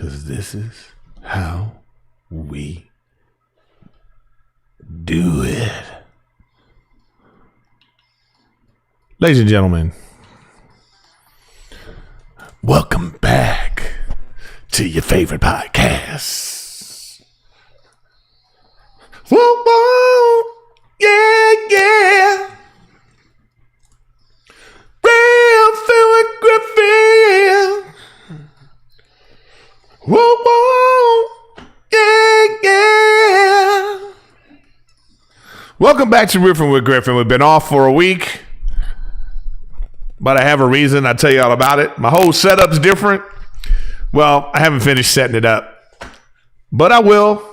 Because this is how we do it. Ladies and gentlemen, welcome back to your favorite podcast. Whoa, whoa, yeah, yeah. Riffin with Griffin. Whoa, whoa, yeah, yeah. Welcome back to Riffin with Griffin. We've been off for a week, but I have a reason. I'll tell you all about it. My whole setup's different. Well, I haven't finished setting it up, but I will.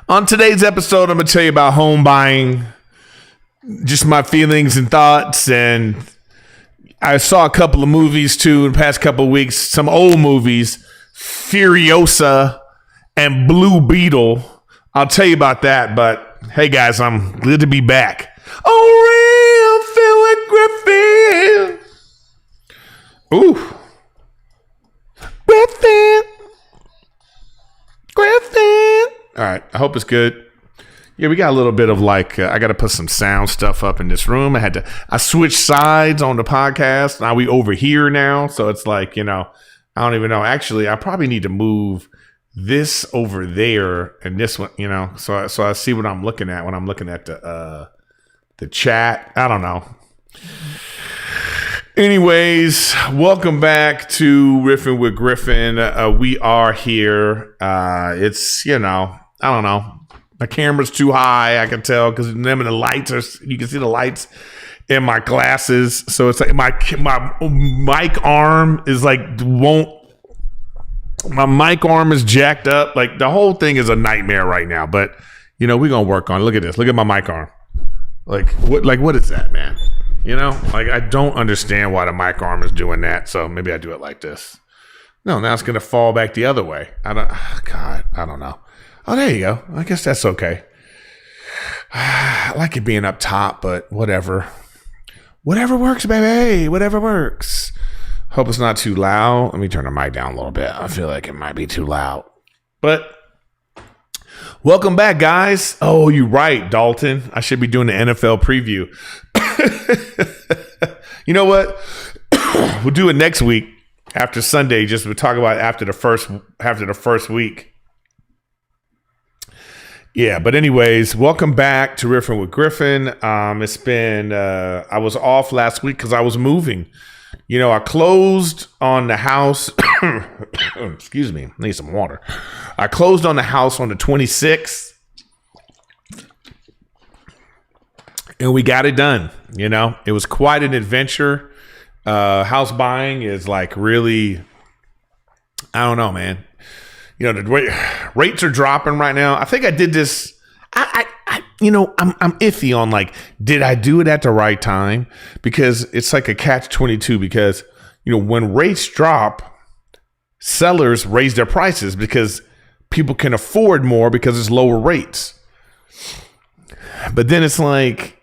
On today's episode, I'm going to tell you about home buying, just my feelings and thoughts, and I saw a couple of movies too in the past couple of weeks, some old movies, Furiosa and Blue Beetle. I'll tell you about that, but hey guys, I'm glad to be back. Oh, Riffin with Griffin. Ooh. Griffin. All right, I hope it's good. Yeah, we got a little bit of like, I got to put some sound stuff up in this room. I switched sides on the podcast. Now we over here now. So it's like, I don't even know. Actually, I probably need to move this over there and this one, so I see what I'm looking at when I'm looking at the chat. I don't know. Anyways, welcome back to Riffin with Griffin. We are here. It's, I don't know. My camera's too high, I can tell, because them and the lights you can see the lights in my glasses. So it's like my mic arm is like, my mic arm is jacked up. Like the whole thing is a nightmare right now, but we're going to work on it. Look at this. Look at my mic arm. What is that, man? I don't understand why the mic arm is doing that. So maybe I do it like this. No, now it's going to fall back the other way. I don't know. Oh, there you go. I guess that's okay. I like it being up top, but whatever. Whatever works, baby. Whatever works. Hope it's not too loud. Let me turn the mic down a little bit. I feel like it might be too loud. But welcome back, guys. Oh, you're right, Dalton. I should be doing the NFL preview. You know what? We'll do it next week after Sunday. We'll talk about it after the first week. Yeah, but anyways, welcome back to Riffin with Griffin. It's been, I was off last week because I was moving. I closed on the house. Excuse me, I need some water. I closed on the house on the 26th. And we got it done. It was quite an adventure. House buying is like really, I don't know, man. The rates are dropping right now. I think I did this. I'm iffy on like, did I do it at the right time? Because it's like a catch-22 because, when rates drop, sellers raise their prices because people can afford more because it's lower rates. But then it's like,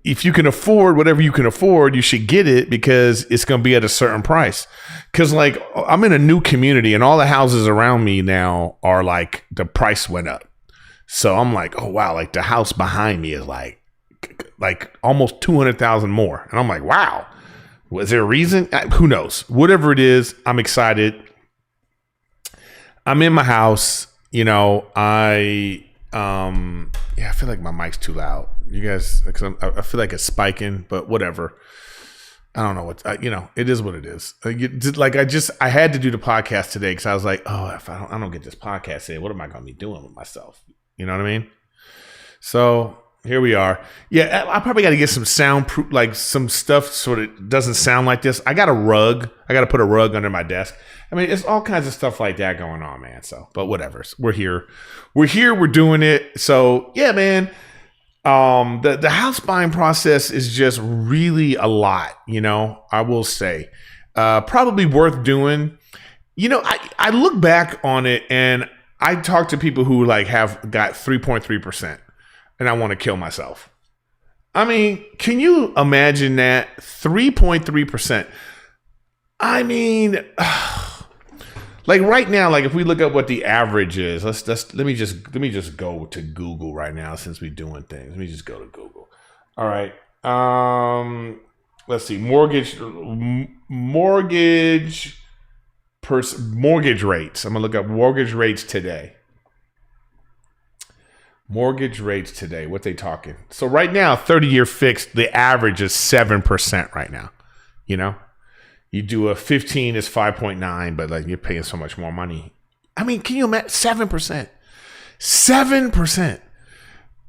if you can afford whatever you can afford, you should get it because it's going to be at a certain price. Because like I'm in a new community and all the houses around me now are like the price went up. So I'm like, oh wow, like the house behind me is like almost 200,000 more. And I'm like, wow, was there a reason? Who knows? Whatever it is, I'm excited. I'm in my house. I feel like my mic's too loud. You guys, I feel like it's spiking, but whatever. I don't know what, it is what it is. I had to do the podcast today because I was like, oh, if I don't get this podcast in, what am I going to be doing with myself? You know what I mean? So here we are. Yeah, I probably got to get some soundproof, like some stuff so it doesn't sound like this. I got a rug. I got to put a rug under my desk. I mean, it's all kinds of stuff like that going on, man. So, but whatever. We're here. We're doing it. So yeah, man. The house buying process is just really a lot, I will say, probably worth doing. I look back on it and I talk to people who like have got 3.3% and I want to kill myself. I mean, can you imagine that? 3.3%. I mean, Like right now, like if we look up what the average is, let me just go to Google right now since we're doing things. Let me just go to Google. All right. Let's see. Mortgage rates. I'm gonna look up mortgage rates today. Mortgage rates today. What they talking? So right now, 30-year fixed, the average is 7% right now. You know, you do a 15 is 5.9, but like you're paying so much more money. I mean, can you imagine 7%? 7%.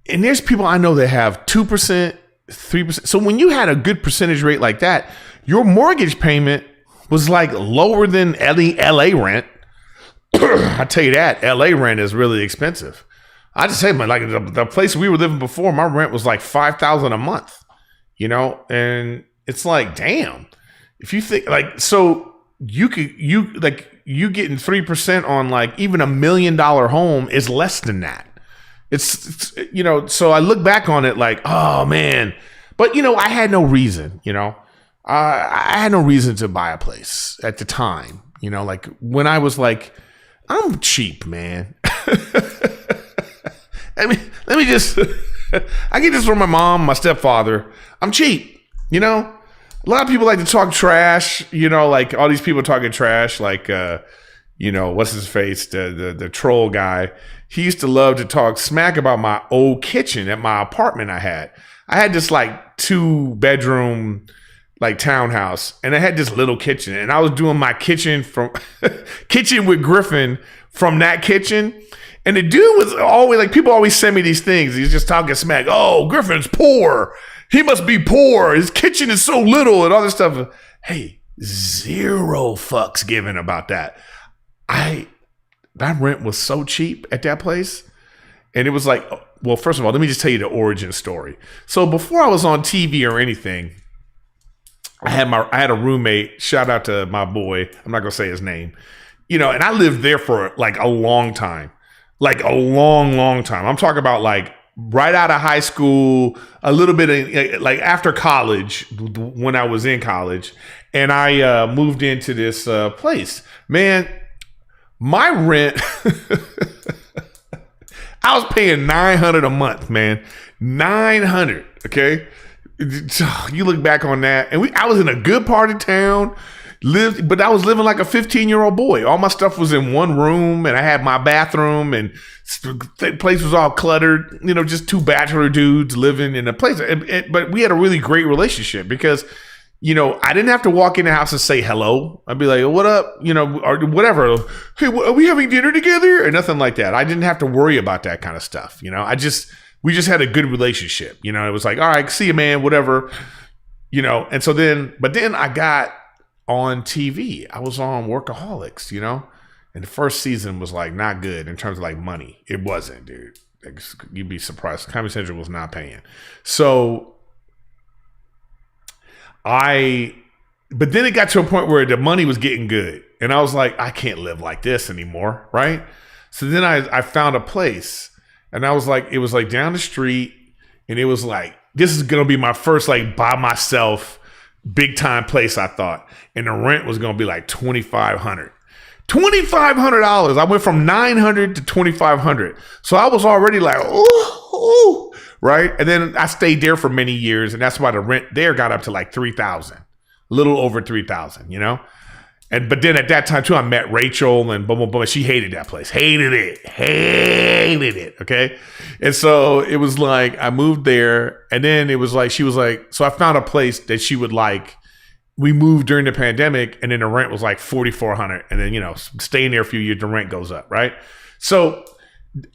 And there's people I know that have 2%, 3%. So when you had a good percentage rate like that, your mortgage payment was like lower than LA rent. I tell you that LA rent is really expensive. I just say, man, like the place we were living before, my rent was like $5,000 a month, you know, and it's like, damn, if you think like, so you getting 3% on like even $1 million home is less than that. It's, you know, so I look back on it like, oh man, but you know, I had no reason, you know, I had no reason to buy a place at the time, you know, like when I was like, I'm cheap, man. I mean, let me just, I get this from my mom, my stepfather. I'm cheap, you know? A lot of people like to talk trash, you know, like all these people talking trash, like, you know, what's his face, the troll guy. He used to love to talk smack about my old kitchen at my apartment I had. I had this like 2-bedroom like townhouse, and I had this little kitchen, and I was doing my kitchen from kitchen with Griffin from that kitchen. And the dude was always like, people always send me these things. He's just talking smack. Oh, Griffin's poor. He must be poor. His kitchen is so little and all this stuff. Hey, 0 fucks given about that. My rent was so cheap at that place. And it was like, well, first of all, let me just tell you the origin story. So before I was on TV or anything, I had a roommate. Shout out to my boy. I'm not going to say his name. You know, and I lived there for like a long time. Like a long time. I'm talking about like right out of high school, a little bit of like after college, when I was in college, and I moved into this place. Man, my rent, I was paying $900 a month, man. $900, okay? You look back on that, and I was in a good part of town. But I was living like a 15-year-old boy. All my stuff was in one room, and I had my bathroom, and the place was all cluttered. You know, just 2 bachelor dudes living in a place. But we had a really great relationship because, you know, I didn't have to walk in the house and say hello. I'd be like, oh, what up? You know, or whatever. Hey, are we having dinner together? Or nothing like that. I didn't have to worry about that kind of stuff. You know, we just had a good relationship. You know, it was like, all right, see you, man, whatever. You know, and so but then I got on TV. I was on Workaholics, you know, and the first season was like not good in terms of like money. It wasn't, dude. Like, you'd be surprised. Comedy Central was not paying. So but then it got to a point where the money was getting good, and I was like, I can't live like this anymore, right? So then I found a place, and I was like, it was like down the street, and it was like, this is gonna be my first like by myself big time place, I thought. And the rent was going to be like $2,500. $2,500. I went from $900 to $2,500. So I was already like, ooh, right? And then I stayed there for many years, and that's why the rent there got up to like $3,000, a little over $3,000, you know? But then at that time too, I met Rachel, and boom, boom, boom. She hated that place. Hated it. Okay. And so it was like, I moved there, and then it was like, she was like, so I found a place that she would like. We moved during the pandemic, and then the rent was like $4,400. And then, you know, staying there a few years, the rent goes up. Right. So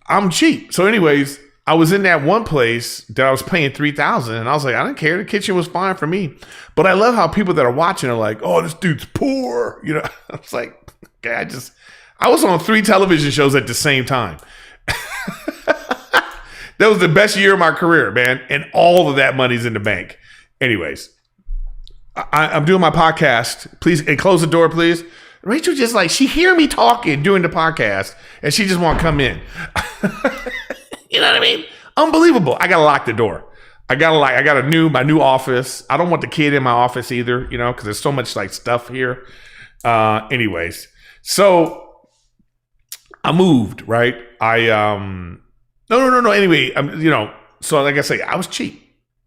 I'm cheap. So anyways, I was in that one place that I was paying $3,000, and I was like, I didn't care. The kitchen was fine for me. But I love how people that are watching are like, oh, this dude's poor. You know, I was like, okay, I was on 3 television shows at the same time. That was the best year of my career, man. And all of that money's in the bank. Anyways, I'm doing my podcast. Please, and close the door, please. Rachel just like, she hear me talking during the podcast, and she just want to come in. You know what I mean? Unbelievable. I got to lock the door. I got my new office. I don't want the kid in my office either, you know, because there's so much like stuff here. Anyways, so I moved, right? No. Anyway, so like I say, I was cheap.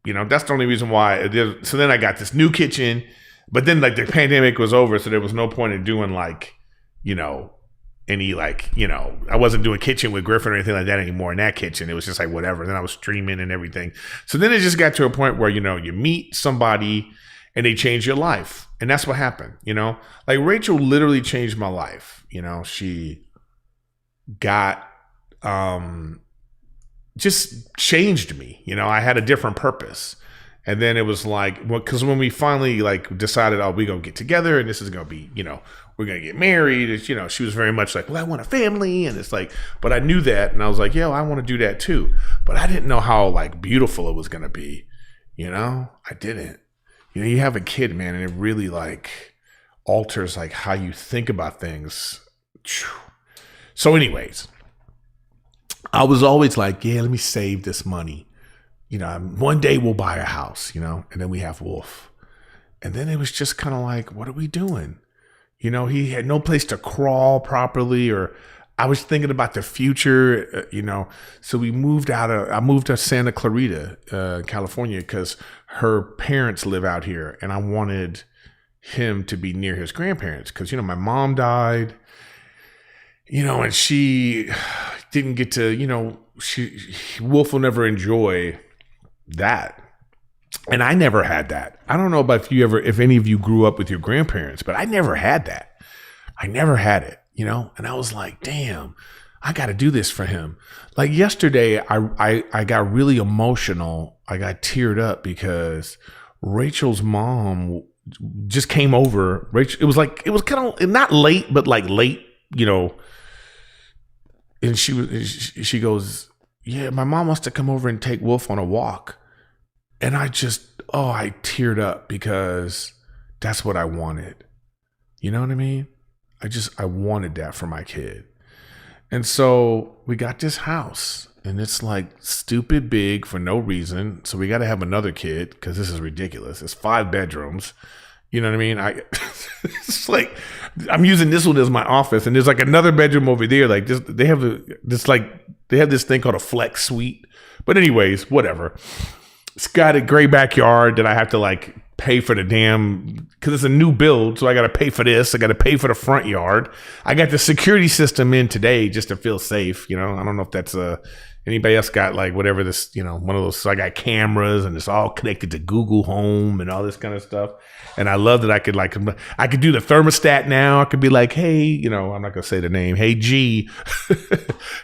That's the only reason why. So then I got this new kitchen, but then like the pandemic was over, so there was no point in doing like, any like, I wasn't doing kitchen with Griffin or anything like that anymore in that kitchen. It was just like whatever. And then I was streaming and everything. So then it just got to a point where, you meet somebody and they change your life. And that's what happened, like Rachel literally changed my life. She got, just changed me. I had a different purpose. And then it was like, because when we finally like decided, oh, we're going to get together and this is going to be, we're going to get married. She was very much like, well, I want a family. And it's like, but I knew that. And I was like, I want to do that too. But I didn't know how like beautiful it was going to be. I didn't. You have a kid, man, and it really like alters like how you think about things. So anyways, I was always like, let me save this money. One day we'll buy a house, and then we have Wolf. And then it was just kind of like, what are we doing? He had no place to crawl properly, or I was thinking about the future, So I moved to Santa Clarita, California, because her parents live out here. And I wanted him to be near his grandparents because, my mom died, and she didn't get to, Wolf will never enjoy that. And I never had that. I don't know about if any of you grew up with your grandparents, but I never had that. I never had it, and I was like, damn, I got to do this for him. Like yesterday, I got really emotional. I got teared up because Rachel's mom just came over. Rachel, it was kind of not late, but like late, and she goes, yeah, my mom wants to come over and take Wolf on a walk. And I teared up because that's what I wanted. You know what I mean? I wanted that for my kid. And so we got this house and it's like stupid big for no reason. So we got to have another kid because this is ridiculous. It's 5 bedrooms. You know what I mean? It's like I'm using this one as my office, and there's like another bedroom over there. Like this, they have this thing called a flex suite. But anyways, whatever. It's got a gray backyard that I have to like pay for the damn, because it's a new build. So I got to pay for this. I got to pay for the front yard. I got the security system in today just to feel safe. I don't know if that's anybody else got like whatever this, one of those. So I got cameras and it's all connected to Google Home and all this kind of stuff. And I love that I could do the thermostat now. I could be like, hey, I'm not going to say the name. Hey, G,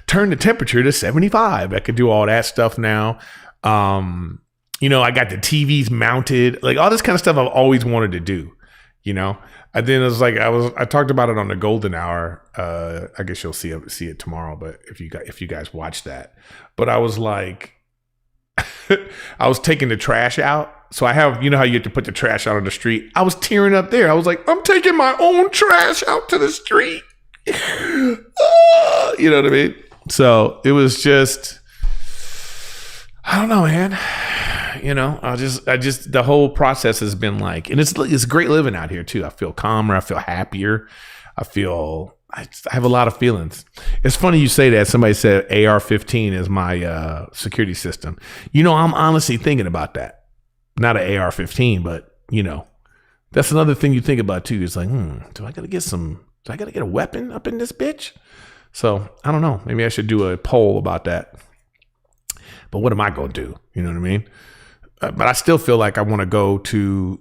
turn the temperature to 75. I could do all that stuff now. I got the TVs mounted, like all this kind of stuff I've always wanted to do, And then it was like, I talked about it on the Golden Hour. I guess you'll see it tomorrow, but if you guys watch that, but I was like, I was taking the trash out. So I have, how you have to put the trash out on the street. I was tearing up there. I was like, I'm taking my own trash out to the street. You know what I mean? So it was just, I don't know, man. I just the whole process has been like, and it's great living out here too. I feel calmer. I feel happier. I have a lot of feelings. It's funny you say that. Somebody said AR-15 is my security system. I'm honestly thinking about that. Not an AR-15, but that's another thing you think about too. It's like, do I got to get a weapon up in this bitch? So I don't know. Maybe I should do a poll about that. But what am I going to do? You know what I mean? But I still feel like I want to go to,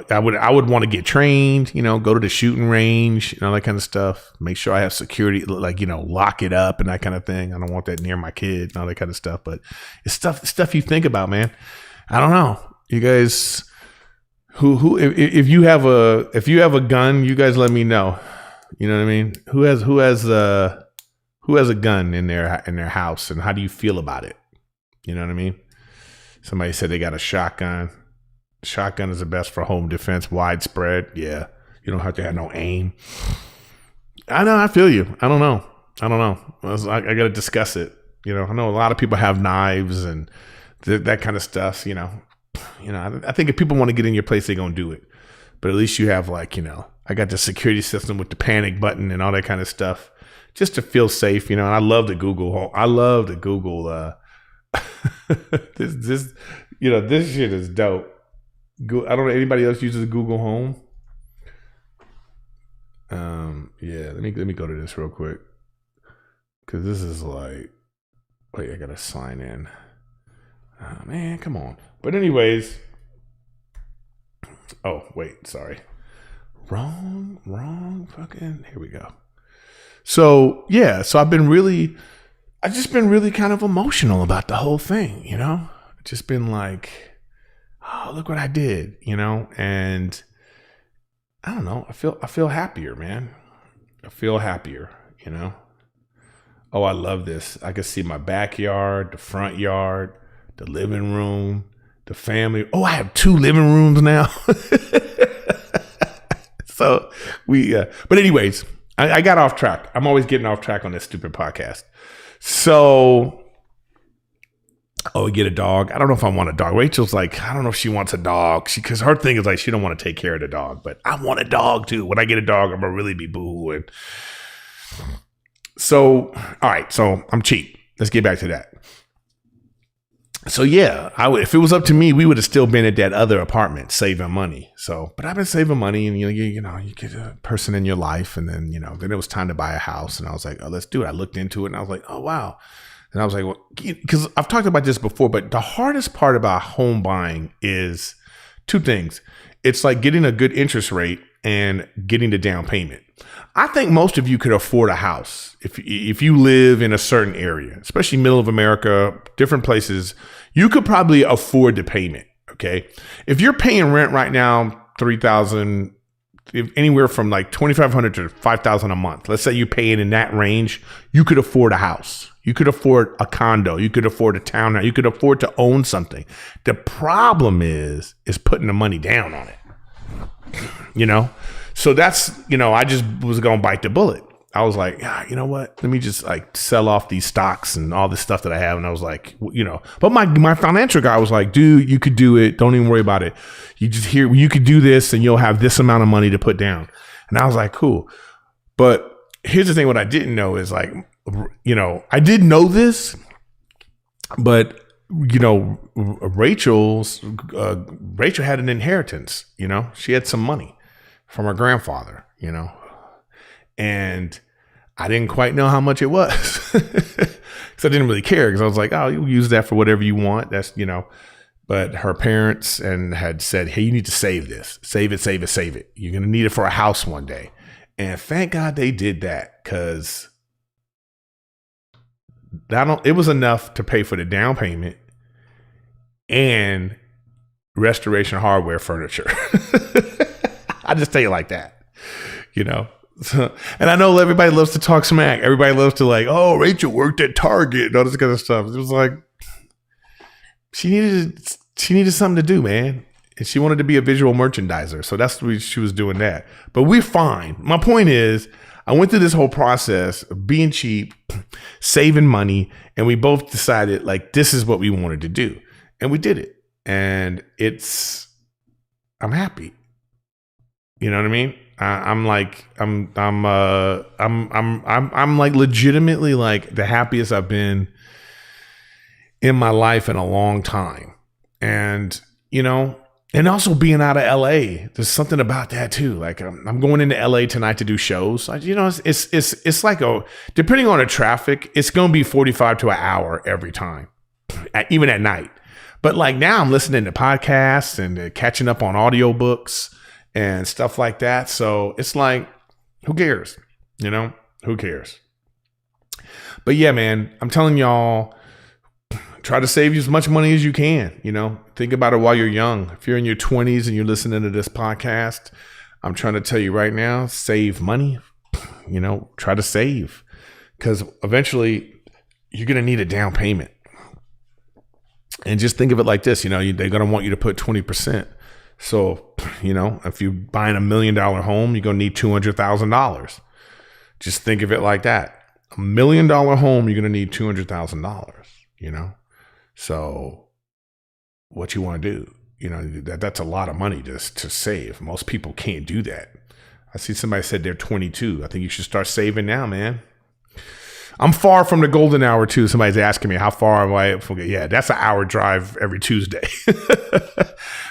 I would want to get trained, go to the shooting range and all that kind of stuff. Make sure I have security, like, lock it up and that kind of thing. I don't want that near my kid and all that kind of stuff. But it's stuff you think about, man. I don't know. You guys, if you have a gun, you guys let me know. You know what I mean? Who has a gun in their house, and how do you feel about it? You know what I mean? Somebody said they got a shotgun. Shotgun is the best for home defense, widespread. Yeah, you don't have to have no aim. I know. I feel you. I don't know. I got to discuss it. I know a lot of people have knives and that kind of stuff. I think if people want to get in your place, they're gonna do it. But at least you have I got the security system with the panic button and all that kind of stuff. just to feel safe, you know. And I love the Google. I love the Google. This you know, this shit is dope. I don't know anybody else uses Google Home. Yeah, let me go to this real quick, because this is like, wait, I gotta sign in. Oh, man, come on. But anyways, oh wait, sorry, wrong fucking. Here we go. So yeah, so I've just been really kind of emotional about the whole thing, you know. Just been like, oh, look what I did, you know, and I don't know. I feel happier, man. I feel happier, you know. Oh, I love this. I can see my backyard, the front yard, the living room, the family. Oh, I have 2 living rooms now. So but anyways, I got off track. I'm always getting off track on this stupid podcast. So, we get a dog. I don't know if I want a dog. Rachel's like, I don't know if she wants a dog. Because her thing is like, she don't want to take care of the dog. But I want a dog too. When I get a dog, I'm going to really be boo-hooing. So, all right. So I'm cheap. Let's get back to that. So yeah, if it was up to me, we would have still been at that other apartment saving money. So, but I've been saving money, and you know, you get a person in your life, and then, you know, then it was time to buy a house, and I was like, oh, let's do it. I looked into it, and I was like, oh, wow. And I was like, well, because I've talked about this before, but the hardest part about home buying is 2 things. It's like getting a good interest rate and getting the down payment. I think most of you could afford a house if you live in a certain area, especially middle of America, different places. You could probably afford the payment. Okay, if you're paying rent right now, $3,000, anywhere from like $2,500 to $5,000 a month. Let's say you're paying in that range. You could afford a house. You could afford a condo. You could afford a townhouse. You could afford to own something. The problem is putting the money down on it. You know. So that's, you know, I just was going to bite the bullet. I was like, yeah, you know what? Let me just like sell off these stocks and all this stuff that I have. And I was like, you know, but my financial guy was like, dude, you could do it. Don't even worry about it. You could do this and you'll have this amount of money to put down. And I was like, cool. But here's the thing. What I didn't know is like, you know, I did know this, but you know, Rachel had an inheritance, you know, she had some money from her grandfather, you know, and I didn't quite know how much it was because I didn't really care, because I was like, oh, you use that for whatever you want. That's, you know, but her parents had said, hey, you need to save this, save it. You're going to need it for a house one day. And thank God they did that, because it was enough to pay for the down payment and restoration hardware furniture. I just tell you like that, you know. So, and I know everybody loves to talk smack. Everybody loves to like, oh, Rachel worked at Target and all this kind of stuff. It was like she needed something to do, man, and she wanted to be a visual merchandiser. So that's what she was doing that. But we're fine. My point is, I went through this whole process of being cheap, saving money, and we both decided like this is what we wanted to do, and we did it. And I'm happy. You know what I mean? I'm like legitimately like the happiest I've been in my life in a long time. And, you know, and also being out of LA, there's something about that too. Like I'm going into LA tonight to do shows. You know, it's like depending on the traffic, it's going to be 45 to an hour every time, even at night. But like now I'm listening to podcasts and catching up on audiobooks and stuff like that. So it's like, who cares? You know, who cares? But yeah, man, I'm telling y'all, try to save you as much money as you can. You know, think about it while you're young. If you're in your 20s and you're listening to this podcast, I'm trying to tell you right now, save money. You know, try to save, because eventually you're going to need a down payment. And just think of it like this, you know, they're going to want you to put 20%. So, you know, if you're buying $1 million home, you're going to need $200,000. Just think of it like that. $1 million home, you're going to need $200,000, you know? So what you want to do, you know, that's a lot of money just to save. Most people can't do that. I see somebody said they're 22. I think you should start saving now, man. I'm far from the golden hour too. Somebody's asking me how far am I from? Yeah, that's an hour drive every Tuesday.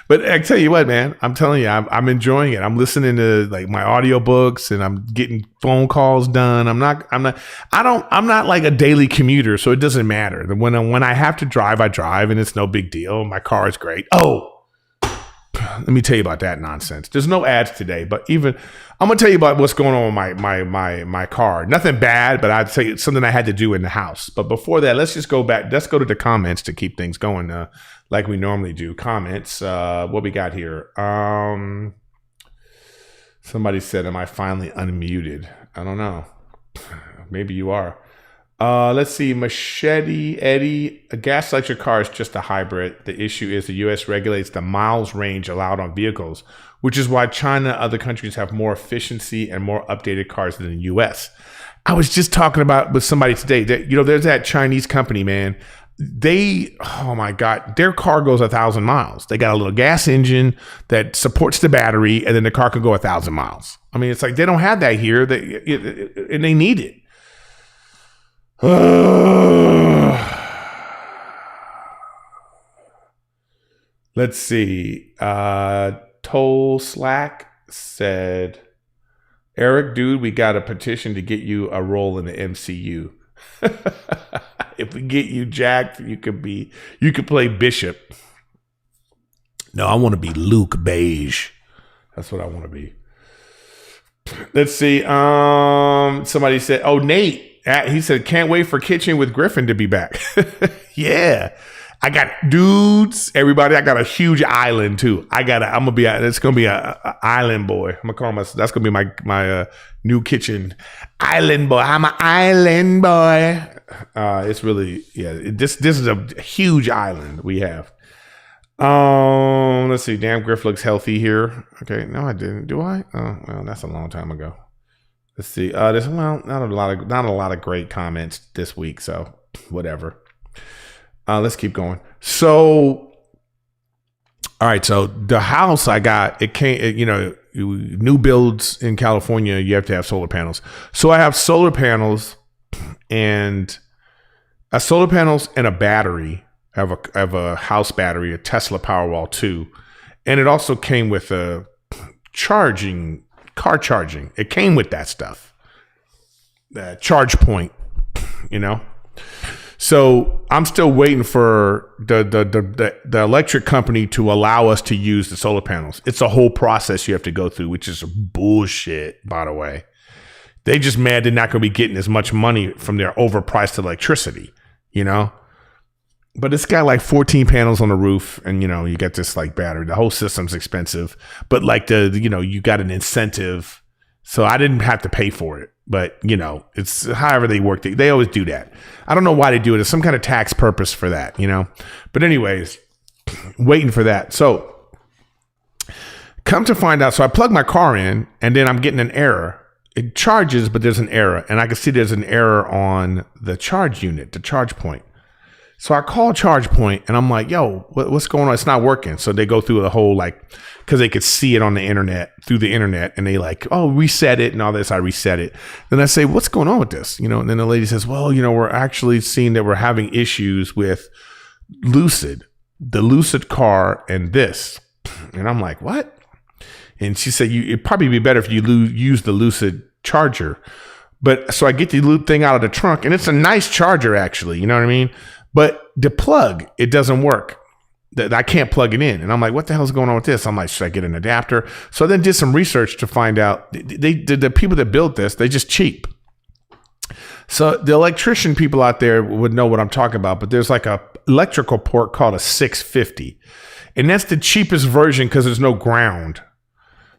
But I tell you what, man, I'm telling you, I'm enjoying it. I'm listening to like my audiobooks and I'm getting phone calls done. I'm not like a daily commuter, so it doesn't matter. When I have to drive, I drive, and it's no big deal. My car is great. Oh, let me tell you about that nonsense. There's no ads today, but even I'm gonna tell you about what's going on with my car. Nothing bad, but I'd say it's something I had to do in the house. But before that, let's just go back. Let's go to the comments to keep things going, like we normally do. Comments. What we got here? Somebody said, "Am I finally unmuted?" I don't know. Maybe you are. Let's see. Machete Eddie, a gas electric car is just a hybrid. The issue is the U.S. regulates the miles range allowed on vehicles, which is why China and other countries have more efficiency and more updated cars than the U.S. I was just talking about with somebody today that, there's that Chinese company, man. Oh my God, their car goes 1,000 miles. They got a little gas engine that supports the battery, and then the car can go 1,000 miles. I mean, it's like they don't have that here, and they need it. Let's see. Toll Slack said, Eric, dude, we got a petition to get you a role in the MCU. If we get you jacked, you could play Bishop. No, I want to be Luke Beige. That's what I want to be. Let's see. Somebody said, Nate. He said, can't wait for Kitchen with Griffin to be back. Yeah. I got dudes, everybody. I got a huge island too. It's going to be a island boy. I'm going to call that's going to be my new kitchen island boy. I'm an island boy. It's really, this is a huge island we have. Let's see. Damn, Griff looks healthy here. Okay. No, I didn't. Do I? Oh, well, that's a long time ago. Let's see. There's not a lot of great comments this week, so whatever. Let's keep going. So, all right. So the house I got, it came. New builds in California, you have to have solar panels. So I have solar panels and a battery. I have a house battery, a Tesla Powerwall 2, and it also came with a car charging. It came with that stuff, the charge point, So I'm still waiting for the electric company to allow us to use the solar panels. It's a whole process you have to go through, which is bullshit, by the way. They just mad they're not going to be getting as much money from their overpriced electricity, But it's got like 14 panels on the roof, and you get this like battery. The whole system's expensive, but like you got an incentive, so I didn't have to pay for it. But it's however they work. They always do that. I don't know why they do it. It's some kind of tax purpose for that, But anyways, waiting for that. So come to find out, so I plug my car in, and then I'm getting an error. It charges, but there's an error, and I can see there's an error on the charge unit, the charge point. So I call ChargePoint and I'm like, yo, what's going on? It's not working. So they go through the whole, because they could see it on the internet, through the internet, and they reset it and all this. I reset it. Then I say, what's going on with this? And then the lady says, well, we're actually seeing that we're having issues with the Lucid car and this. And I'm like, what? And she said, it'd probably be better if you use the Lucid charger. But so I get the thing out of the trunk, and it's a nice charger, actually. You know what I mean? But the plug, it doesn't work. I can't plug it in. And I'm like, what the hell's going on with this? I'm like, should I get an adapter? So I then did some research to find out the people that built this, they just cheap. So the electrician people out there would know what I'm talking about, but there's like a electrical port called a 650. And that's the cheapest version because there's no ground.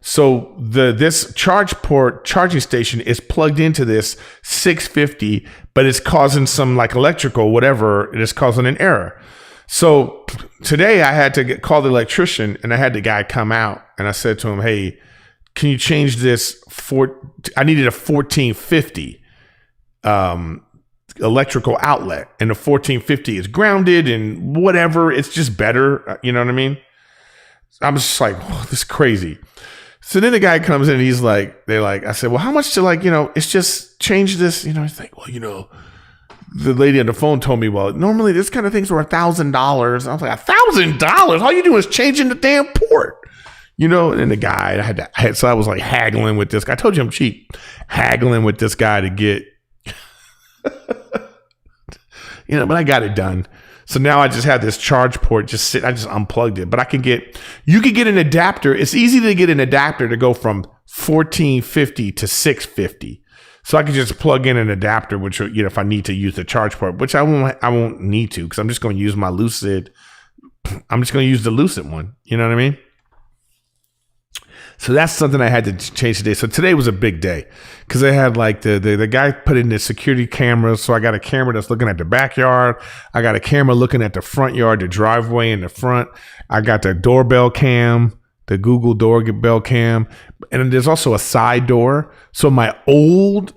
So this charging station is plugged into this 650, but it's causing some electrical, whatever, it is causing an error. So today I had to call the electrician, and I had the guy come out, and I said to him, hey, can you change this I needed a 1450 electrical outlet, and the 1450 is grounded and whatever. It's just better. You know what I mean? I'm just like, oh, this is crazy. So then the guy comes in and I said, well, how much to it's just change this, he's like, well, the lady on the phone told me, well, normally this kind of things were $1,000. I was like, $1,000? All you do is changing the damn port. You know, and the guy, so I was like haggling with this guy. I told you I'm cheap. Haggling with this guy to get, you know, but I got it done. So now I just have this charge port I just unplugged it. But you could get an adapter. It's easy to get an adapter to go from 1450 to 650. So I could just plug in an adapter, which, you know, if I need to use the charge port, which I won't need to, because I'm just going to use my Lucid. I'm just going to use the Lucid one. You know what I mean? So that's something I had to change today. So today was a big day because I had like the guy put in the security cameras. So I got a camera that's looking at the backyard. I got a camera looking at the front yard, the driveway in the front. I got the doorbell cam, the Google doorbell cam. And then there's also a side door. So my old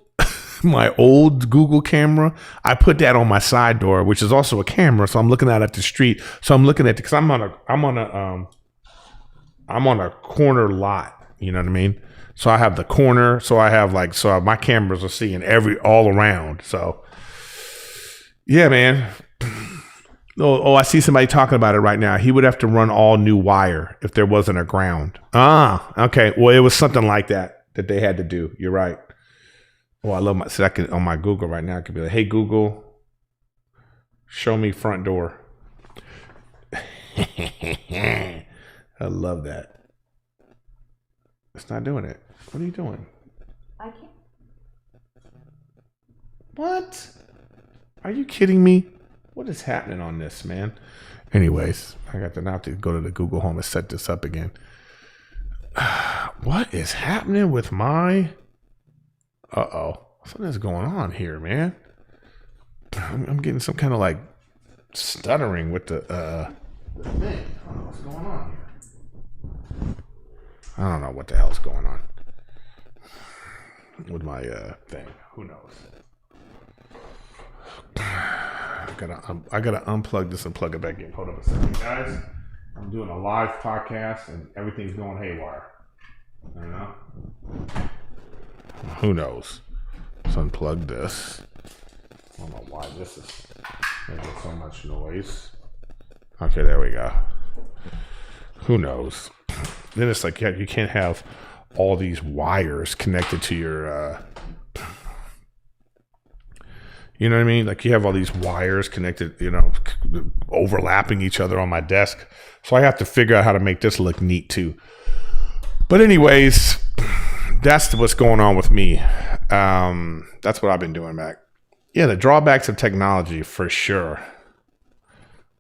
Google camera, I put that on my side door, which is also a camera. So I'm looking out at the street. So I'm looking at because I'm on a corner lot, you know what I mean? So I have the corner, so my cameras are seeing all around. So yeah, man. I see somebody talking about it right now. He would have to run all new wire if there wasn't a ground. Okay. Well, it was something like that they had to do. You're right. Oh, I love on my Google right now. I could be like, hey, Google, show me front door. I love that. It's not doing it. What are you doing? I can't. What? Are you kidding me? What is happening on this, man? Anyways, I got to now have to go to the Google Home and set this up again. What is happening with my... Something's going on here, man. I'm getting some kind of like stuttering with the thing. I don't know what's going on here. I don't know what the hell's going on with my thing. Who knows? I gotta unplug this and plug it back in. Hold on a second, guys. I'm doing a live podcast and everything's going haywire. I don't know. Who knows? Let's unplug this. I don't know why this is making so much noise. Okay, there we go. Who knows? Then it's like, you can't have all these wires connected to your, you know what I mean? Like you have all these wires connected, you know, overlapping each other on my desk. So I have to figure out how to make this look neat too. But anyways, that's what's going on with me. That's what I've been doing, Mac. Yeah, the drawbacks of technology for sure.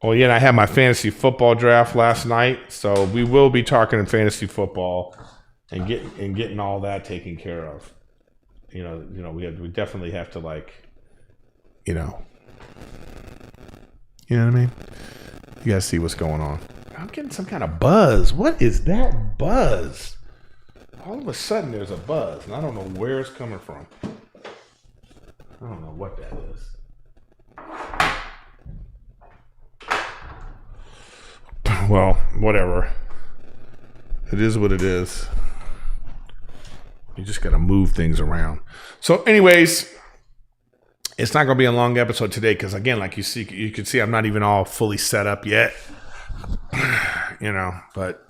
Oh, yeah, and I had my fantasy football draft last night, so we will be talking fantasy football and getting all that taken care of. You know, we definitely have to like, you know what I mean? You guys see what's going on. I'm getting some kind of buzz. What is that buzz? All of a sudden, there's a buzz, and I don't know where it's coming from. I don't know what that is. Well, whatever. It is what it is. You just got to move things around. So anyways, it's not going to be a long episode today because, again, like you can see I'm not even all fully set up yet. You know, but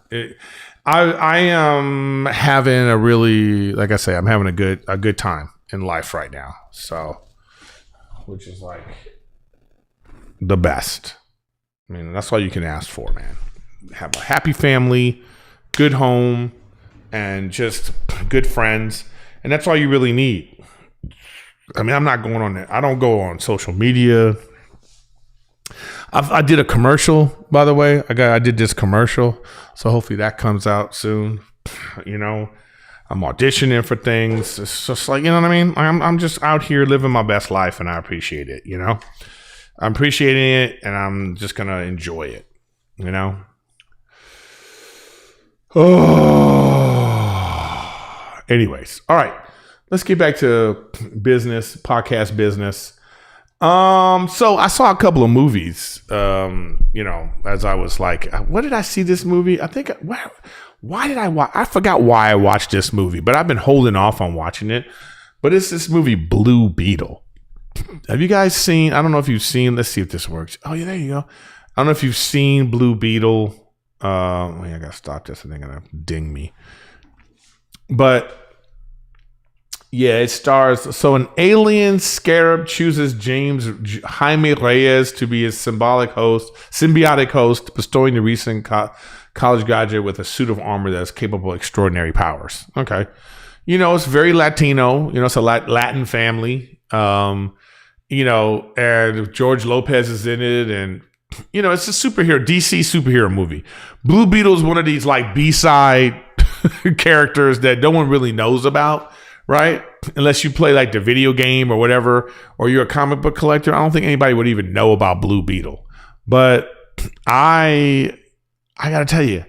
I am having a really, like I say, I'm having a good time in life right now. So, which is like the best. I mean, that's all you can ask for, man. Have a happy family, good home, and just good friends. And that's all you really need. I mean, I'm not going on that. I don't go on social media. I did a commercial, by the way. I did this commercial. So hopefully that comes out soon. You know, I'm auditioning for things. It's just like, you know what I mean? I'm just out here living my best life, and I appreciate it, you know? I'm appreciating it, and I'm just going to enjoy it, you know? Oh. Anyways, all right. Let's get back to business, podcast business. So I saw a couple of movies, you know, as I was like, what did I see this movie? I think, why did I watch? I forgot why I watched this movie, but I've been holding off on watching it. But it's this movie, Blue Beetle. Have you guys seen? I don't know if you've seen. Let's see if this works. Oh yeah, there you go. I don't know if you've seen Blue Beetle. I gotta stop this. I think they're gonna ding me. But yeah, it stars. So an alien scarab chooses James Jaime Reyes to be his symbiotic host, bestowing the recent college graduate with a suit of armor that is capable of extraordinary powers. Okay, it's very Latino. It's a Latin family. And George Lopez is in it, and it's a superhero DC superhero movie. Blue Beetle is one of these like B-side characters that no one really knows about, right? Unless you play like the video game or whatever, or you're a comic book collector. I don't think anybody would even know about Blue Beetle. But I gotta tell you,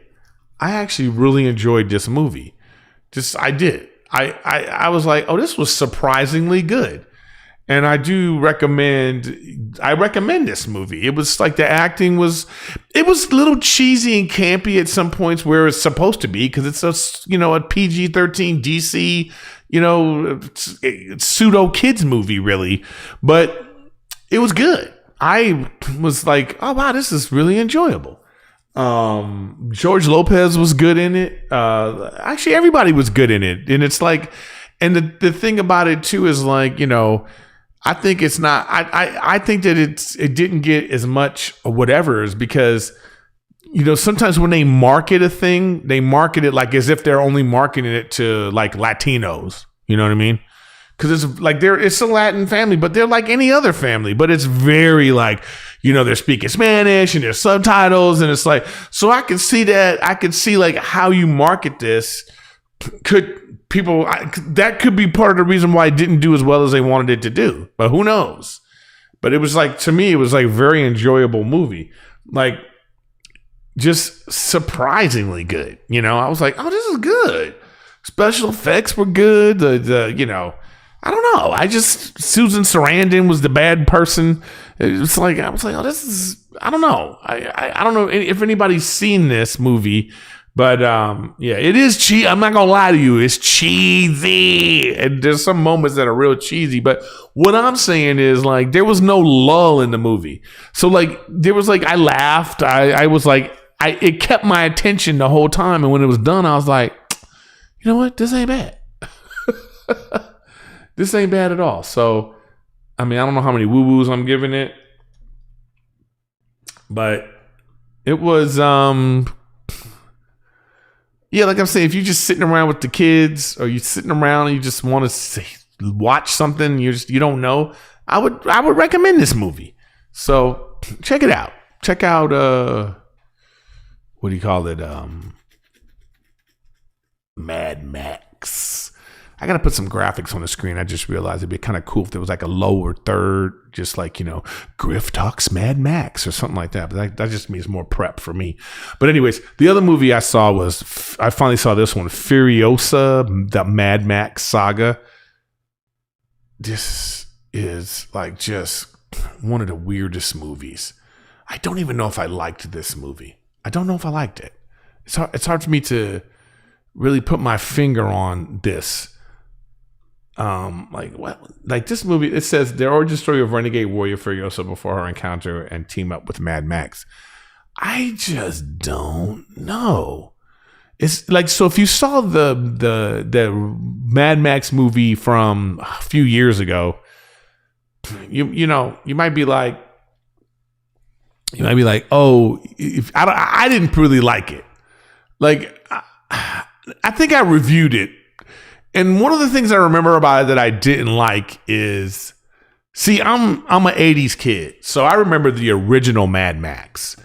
I actually really enjoyed this movie. I did. I was like, oh, this was surprisingly good. And I recommend this movie. It was like the acting was a little cheesy and campy at some points where it's supposed to be, because it's a PG-13 DC, pseudo kids movie really, but it was good. I was like, oh wow, this is really enjoyable. George Lopez was good in it. Actually everybody was good in it. And it's like, and the thing about it too is like, I think it's not. I think that it didn't get as much or whatever is because, sometimes when they market a thing, they market it like as if they're only marketing it to like Latinos. You know what I mean? Because it's like it's a Latin family, but they're like any other family. But it's very like, they're speaking Spanish and there's subtitles, and it's like, so I can see that. I can see like how you market this that could be part of the reason why it didn't do as well as they wanted it to do, but who knows? But it was like, to me, it was like very enjoyable movie, like just surprisingly good. I was like, oh, this is good. Special effects were good. I don't know. Susan Sarandon was the bad person. It's like, I was like, oh, this is, I don't know. I don't know if anybody's seen this movie. But yeah, it is cheesy. I'm not gonna lie to you, it's cheesy, and there's some moments that are real cheesy. But what I'm saying is like there was no lull in the movie. So like there was like I laughed. I was like it kept my attention the whole time. And when it was done, I was like, you know what? This ain't bad. This ain't bad at all. So I mean, I don't know how many woo-woos I'm giving it, but it was yeah, like I'm saying, if you're just sitting around with the kids, or you're sitting around and you just want to watch something, you don't know, I would recommend this movie. So check it out. Check out what do you call it? Mad Max. I gotta put some graphics on the screen. I just realized it'd be kind of cool if there was like a lower third, just like, Griff talks Mad Max or something like that. But that just means more prep for me. But anyways, the other movie I saw I finally saw this one, Furiosa, the Mad Max saga. This is like just one of the weirdest movies. I don't even know if I liked this movie. I don't know if I liked it. It's hard for me to really put my finger on this. Like this movie, it says the origin story of renegade warrior Furiosa before her encounter and team up with Mad Max. I just don't know. It's like, so if you saw the Mad Max movie from a few years ago, you might be like, oh, if I didn't really like it. Like I think I reviewed it. And one of the things I remember about it that I didn't like is, see, I'm an 80s kid. So I remember the original Mad Max.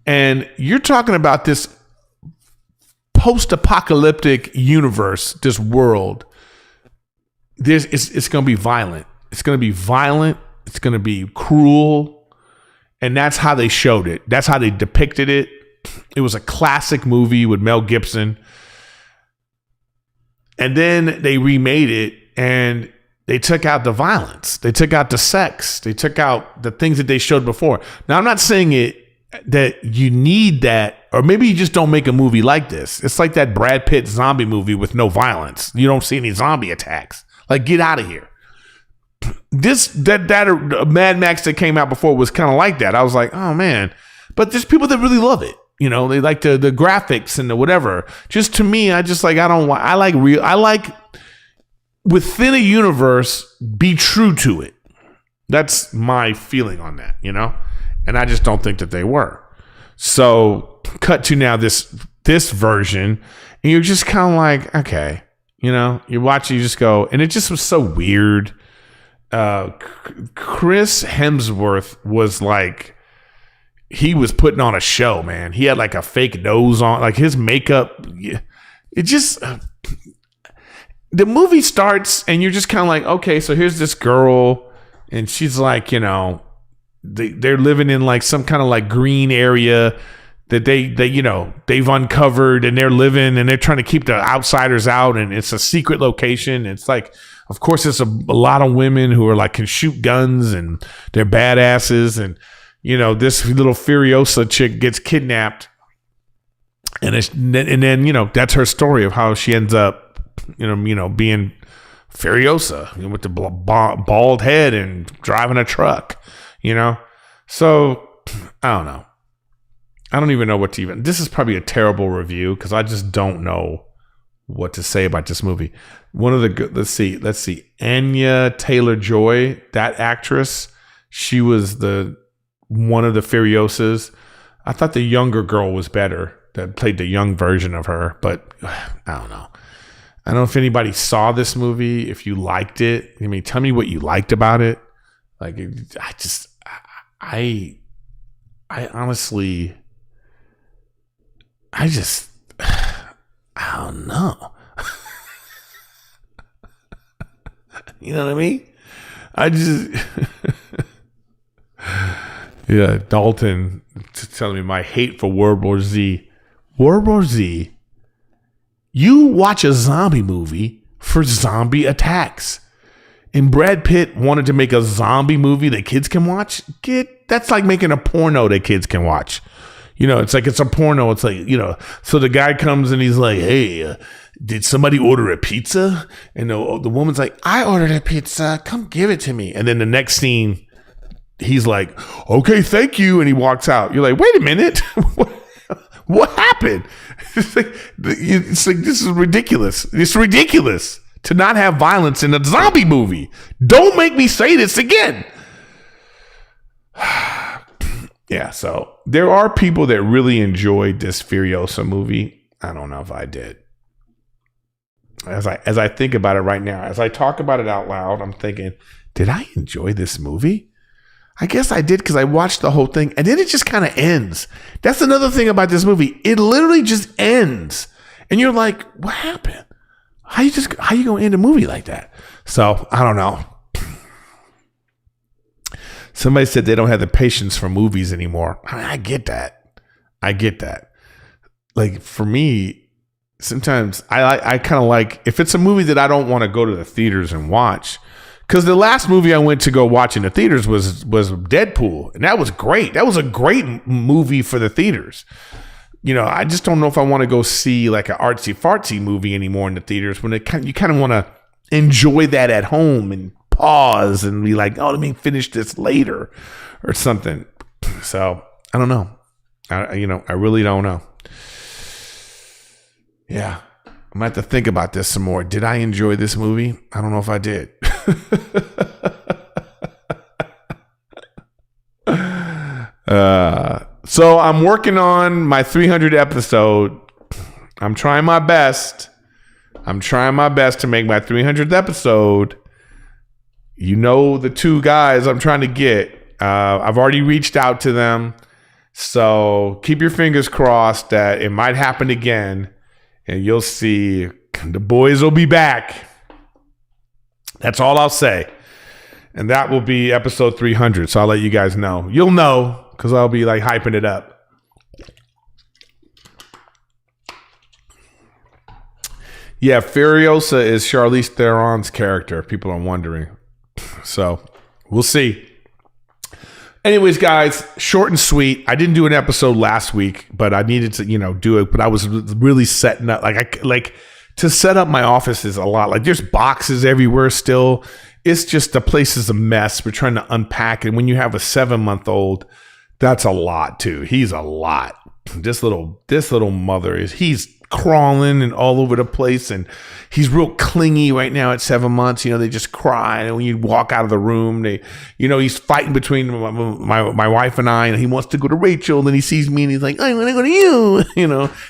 And you're talking about this post-apocalyptic universe, this world. It's going to be violent. It's going to be violent. It's going to be cruel. And that's how they showed it. That's how they depicted it. It was a classic movie with Mel Gibson. And then they remade it and they took out the violence. They took out the sex. They took out the things that they showed before. Now, I'm not saying that you need that, or maybe you just don't make a movie like this. It's like that Brad Pitt zombie movie with no violence. You don't see any zombie attacks. Like, get out of here. that Mad Max that came out before was kind of like that. I was like, oh man, but there's people that really love it. You know, they like the graphics and the whatever. Just to me, I like within a universe, be true to it. That's my feeling on that, you know? And I just don't think that they were. So cut to now this version, and you're just kind of like, okay, you know, you watch it, you just go, and it just was so weird. Chris Hemsworth was like, he was putting on a show, man. He had like a fake nose on, like his makeup. It just, the movie starts and you're just kind of like, okay, so here's this girl and she's like, you know, they're living in like some kind of like green area that they you know, they've uncovered, and they're living and they're trying to keep the outsiders out, and it's a secret location. It's like, of course, it's a lot of women who are like can shoot guns and they're badasses, and you know, this little Furiosa chick gets kidnapped, and then you know, that's her story of how she ends up, you know, being Furiosa, you know, with the bald head and driving a truck, you know. So I don't know. I don't even know what to even. This is probably a terrible review because I just don't know what to say about this movie. One of the let's see, Anya Taylor-Joy, that actress, she was one of the Furiosas. I thought the younger girl was better that played the young version of her, but I don't know. I don't know if anybody saw this movie, if you liked it. I mean, tell me what you liked about it. Like, I honestly, I don't know. You know what I mean? I just, yeah, Dalton telling me my hate for World War Z. World War Z, you watch a zombie movie for zombie attacks. And Brad Pitt wanted to make a zombie movie that kids can watch. That's like making a porno that kids can watch. You know, it's like it's a porno. It's like, you know, so the guy comes and he's like, hey, did somebody order a pizza? And the woman's like, I ordered a pizza. Come give it to me. And then the next scene, he's like, okay, thank you. And he walks out. You're like, wait a minute. What happened? It's like, this is ridiculous. It's ridiculous to not have violence in a zombie movie. Don't make me say this again. Yeah, so there are people that really enjoyed this Furiosa movie. I don't know if I did. As I think about it right now, as I talk about it out loud, I'm thinking, did I enjoy this movie? I guess I did because I watched the whole thing, and then it just kind of ends. That's another thing about this movie. It literally just ends. And you're like, what happened? How you going to end a movie like that? So, I don't know. Somebody said they don't have the patience for movies anymore. I get that. Like, for me, sometimes I kind of like, if it's a movie that I don't want to go to the theaters and watch, because the last movie I went to go watch in the theaters was Deadpool, and that was great. That was a great movie for the theaters. You know, I just don't know if I want to go see like an artsy fartsy movie anymore in the theaters when you kind of want to enjoy that at home and pause and be like, oh, let me finish this later or something. So I don't know. I really don't know. Yeah. I'm going to have to think about this some more. Did I enjoy this movie? I don't know if I did. So I'm working on my 300 episode. I'm trying my best to make my 300th episode. You know, the two guys I'm trying to get, I've already reached out to them. So keep your fingers crossed that it might happen again. And you'll see the boys will be back. That's all I'll say. And that will be episode 300. So I'll let you guys know. You'll know because I'll be like hyping it up. Yeah, Furiosa is Charlize Theron's character. People are wondering. So we'll see. Anyways, guys, short and sweet. I didn't do an episode last week, but I needed to, do it. But I was really setting up, to set up my office is a lot. Like there's boxes everywhere still. it's just the place is a mess. We're trying to unpack it. When you have a 7-month-old, that's a lot too. He's a lot. This little mother he's crawling and all over the place, and he's real clingy right now at 7 months. They just cry, and when you walk out of the room, he's fighting between my wife and I, and he wants to go to Rachel, and then he sees me and he's like, I want to go to you.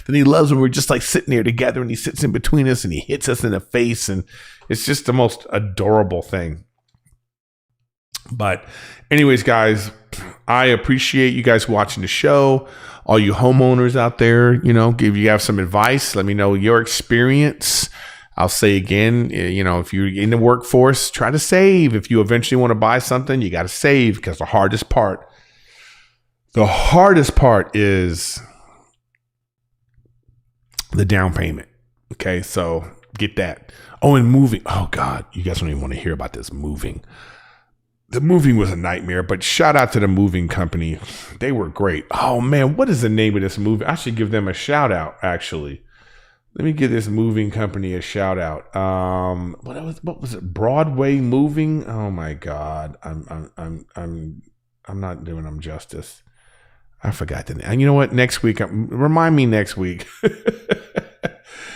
Then he loves when we're just like sitting there together, and he sits in between us and he hits us in the face, and it's just the most adorable thing. But anyways, guys, I appreciate you guys watching the show. All you homeowners out there, if you have some advice, let me know your experience. I'll say again, if you're in the workforce, try to save. If you eventually want to buy something, you got to save, because the hardest part is the down payment. Okay, so get that. Oh, and moving. Oh God, you guys don't even want to hear about this moving. The moving was a nightmare, but shout out to the moving company. They were great. Oh man, what is the name of this movie? I should give them a shout out, actually. Let me give this moving company a shout out. What was it? Broadway Moving? Oh my God. I'm not doing them justice. I forgot the name. And you know what? Next week, remind me next week.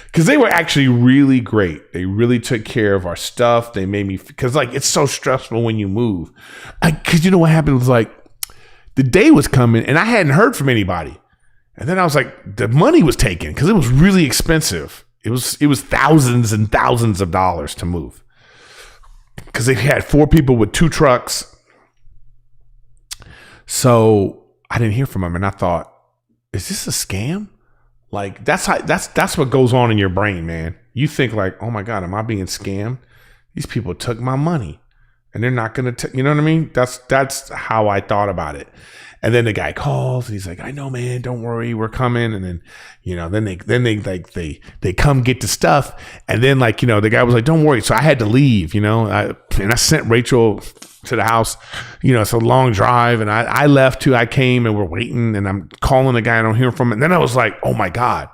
Because they were actually really great. They really took care of our stuff. They made me, because it's so stressful when you move. Because you know what happened was the day was coming and I hadn't heard from anybody. And then I was like, the money was taken because it was really expensive. It was thousands and thousands of dollars to move. Because they had 4 people with 2 trucks. So I didn't hear from them. And I thought, is this a scam? That's what goes on in your brain, man. You think oh my God, am I being scammed? These people took my money and they're not going to, you know what I mean? That's how I thought about it. And then the guy calls and he's like, I know, man, don't worry, we're coming. And then, they come get the stuff. And then the guy was like, don't worry. So I had to leave, and I sent Rachel to the house. It's a long drive, and I left too. I came and we're waiting, and I'm calling the guy, I don't hear from him. And then I was like, oh my God,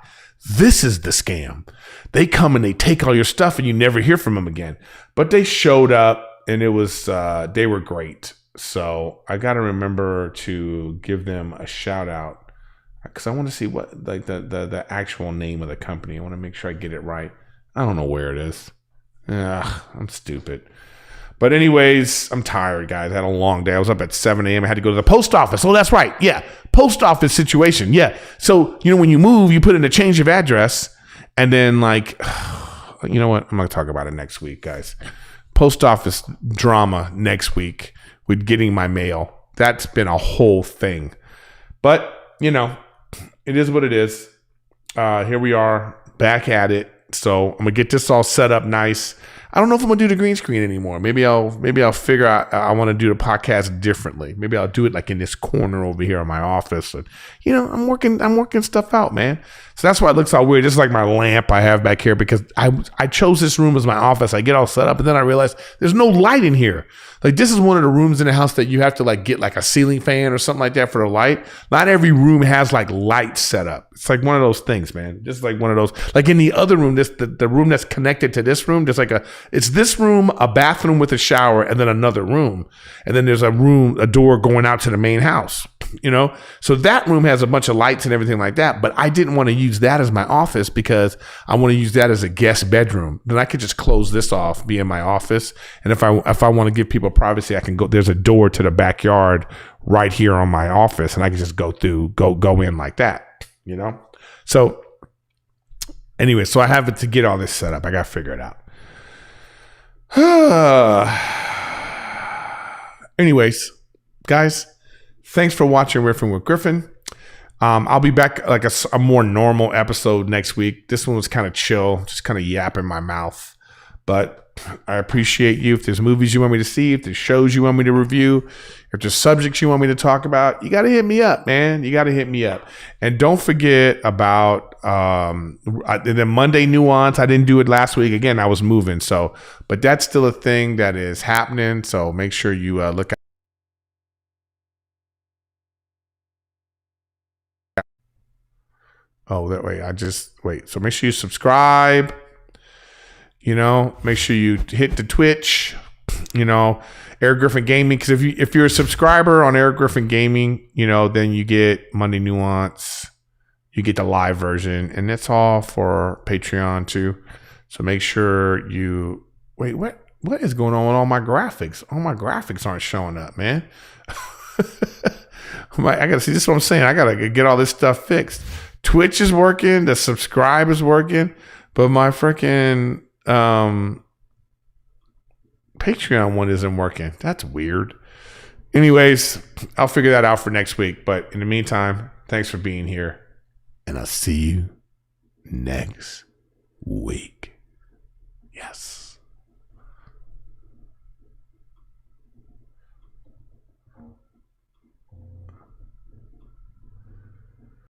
this is the scam. They come and they take all your stuff and you never hear from them again. But they showed up and it was, they were great. So I got to remember to give them a shout out, because I want to see what the actual name of the company. I want to make sure I get it right. I don't know where it is. I'm stupid. But anyways, I'm tired, guys. I had a long day. I was up at 7 a.m. I had to go to the post office. Oh, that's right. Yeah. Post office situation. Yeah. So, when you move, you put in a change of address, and then you know what? I'm going to talk about it next week, guys. Post office drama next week with getting my mail. That's been a whole thing. But, it is what it is. Here we are back at it. So I'm going to get this all set up nice. I don't know if I'm gonna do the green screen anymore. Maybe I'll figure out I want to do the podcast differently. Maybe I'll do it in this corner over here in my office. And I'm working stuff out, man. So that's why it looks all weird. Just like my lamp I have back here, because I chose this room as my office. I get all set up, and then I realized there's no light in here. This is one of the rooms in the house that you have to get a ceiling fan or something like that for the light. Not every room has lights set up. It's one of those things, man. Just one of those. In the other room, the room that's connected to this room, there's it's this room, a bathroom with a shower, and then another room. And then there's a door going out to the main house, So that room has a bunch of lights and everything like that. But I didn't want to use that as my office because I want to use that as a guest bedroom. Then I could just close this off, be in my office. And if I want to give people privacy, I can go. There's a door to the backyard right here on my office, and I can just go in like that, So anyway, so I have it to get all this set up. I got to figure it out. Anyways, guys, thanks for watching Riffin with Griffin. I'll be back a more normal episode next week. This one was kind of chill, just kind of yapping my mouth. But I appreciate you. If there's movies you want me to see, if there's shows you want me to review, if there's subjects you want me to talk about, you got to hit me up, man. You got to hit me up. And don't forget about the Monday Nuance. I didn't do it last week. Again, I was moving. But that's still a thing that is happening. So make sure you look at. Oh, that way. Wait. So make sure you subscribe. Make sure you hit the Twitch. Eric Griffin Gaming. Because if you're a subscriber on Eric Griffin Gaming, then you get Monday Nuance, you get the live version, and that's all for Patreon too. So make sure you wait. What is going on with all my graphics? All my graphics aren't showing up, man. I gotta see. This is what I'm saying. I gotta get all this stuff fixed. Twitch is working. The subscribe is working, but my freaking Patreon one isn't working. That's weird. Anyways, I'll figure that out for next week. But in the meantime, thanks for being here, and I'll see you next week. Yes.